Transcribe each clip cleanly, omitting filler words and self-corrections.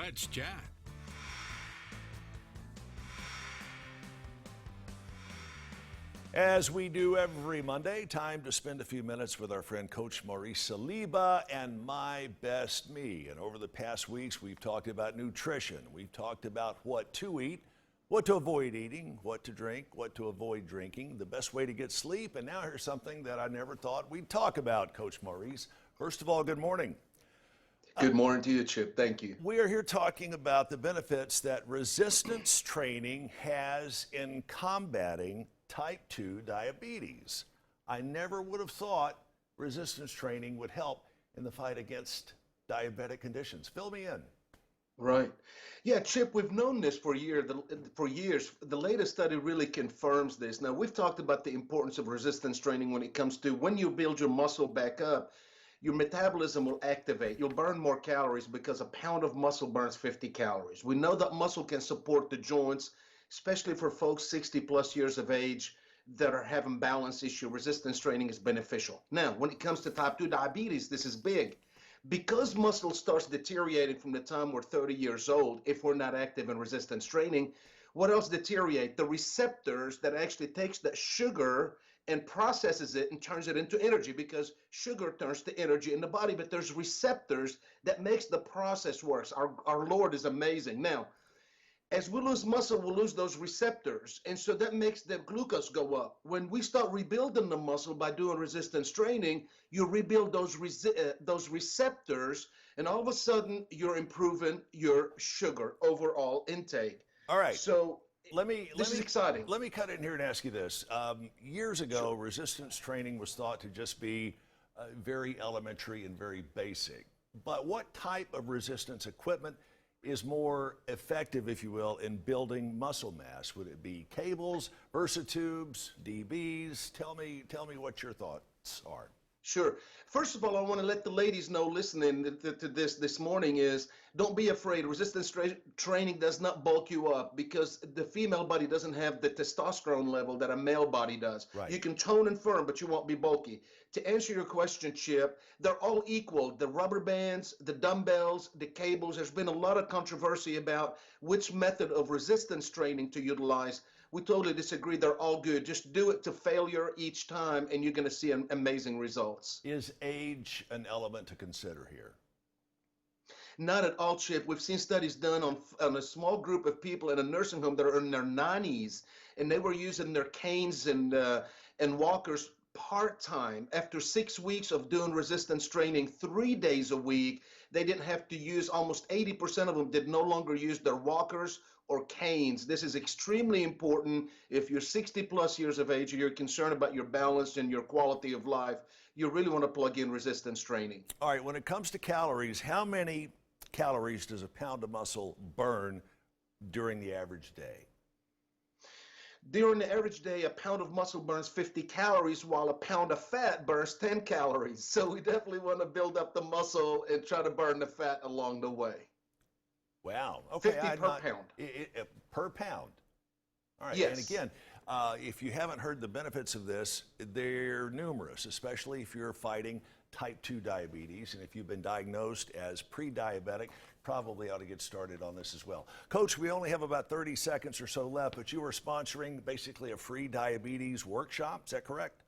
Let's Chat. As we do every Monday, time to spend a few minutes with our friend Coach Maurice Saliba and My Best Me. And over the past weeks, we've talked about nutrition. We've talked about what to eat, what to avoid eating, what to drink, what to avoid drinking, the best way to get sleep. And now here's something that I never thought we'd talk about, Coach Maurice. First of all, good morning. Good morning to you, Chip. Thank you. We are here talking about the benefits that resistance training has in combating type 2 diabetes. I never would have thought resistance training would help in the fight against diabetic conditions. Fill me in. Right. Yeah, Chip, we've known this for years. The latest study really confirms this. Now, we've talked about the importance of resistance training when it comes to when you build your muscle back up, your metabolism will activate. You'll burn more calories because a pound of muscle burns 50 calories. We know that muscle can support the joints, especially for folks 60 plus years of age that are having balance issue. Resistance training is beneficial. Now, when it comes to type 2 diabetes, this is big. Because muscle starts deteriorating from the time we're 30 years old, if we're not active in resistance training, what else deteriorate? The receptors that actually takes that sugar and processes it and turns it into energy, because sugar turns to energy in the body, but there's receptors that makes the process worse. Our Lord is amazing. Now, as we lose muscle, we'll lose those receptors, and so that makes the glucose go up. When we start rebuilding the muscle by doing resistance training, you rebuild those receptors, and all of a sudden, you're improving your sugar overall intake. All right. So This is exciting. Let me cut in here and ask you this. Years ago, resistance training was thought to just be very elementary and very basic. But what type of resistance equipment is more effective, if you will, in building muscle mass? Would it be cables, versatubes, DBs? Tell me what your thoughts are. Sure. First of all, I want to let the ladies know listening to this morning is don't be afraid. Resistance training does not bulk you up because the female body doesn't have the testosterone level that a male body does. Right. You can tone and firm, but you won't be bulky. To answer your question, Chip, they're all equal. The rubber bands, the dumbbells, the cables, there's been a lot of controversy about which method of resistance training to utilize. We totally disagree. They're all good. Just do it to failure each time, and you're going to see amazing results. Is age an element to consider here? Not at all, Chip. We've seen studies done on a small group of people in a nursing home that are in their 90s, and they were using their canes and walkers part-time. After 6 weeks of doing resistance training 3 days a week, they didn't have to use, almost 80% of them did no longer use their walkers or canes. This is extremely important. If you're 60 plus years of age and you're concerned about your balance and your quality of life, you really want to plug in resistance training. All right, when it comes to calories, how many calories does a pound of muscle burn during the average day? During the average day, a pound of muscle burns 50 calories, while a pound of fat burns 10 calories. So we definitely want to build up the muscle and try to burn the fat along the way. Wow. Okay. 50 per pound. Per pound. All right. Yes. And again, if you haven't heard the benefits of this, they're numerous, especially if you're fighting type 2 diabetes. And if you've been diagnosed as pre-diabetic, probably ought to get started on this as well. Coach, we only have about 30 seconds or so left, but you are sponsoring basically a free diabetes workshop. Is that correct?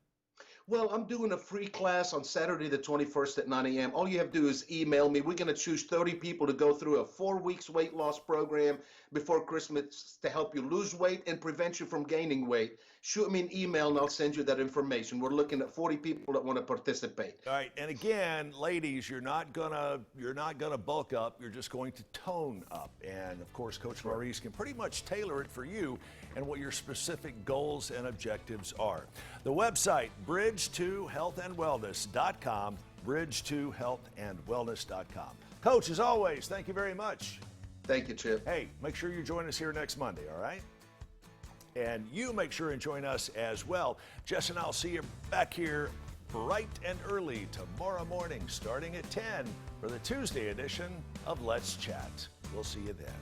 Well, I'm doing a free class on Saturday the 21st at 9 a.m. All you have to do is email me. We're going to choose 30 people to go through a 4 weeks weight loss program before Christmas to help you lose weight and prevent you from gaining weight. Shoot me an email and I'll send you that information. We're looking at 40 people that want to participate. All right, and again, ladies, you're not gonna bulk up. You're just going to tone up. And of course, Coach Maurice can pretty much tailor it for you and what your specific goals and objectives are. The website, bridge2healthandwellness.com, bridge2healthandwellness.com. Coach, as always, thank you very much. Thank you, Chip. Hey, make sure you join us here next Monday, all right? And you make sure and join us as well. Jess and I'll see you back here bright and early tomorrow morning, starting at 10 for the Tuesday edition of Let's Chat. We'll see you then.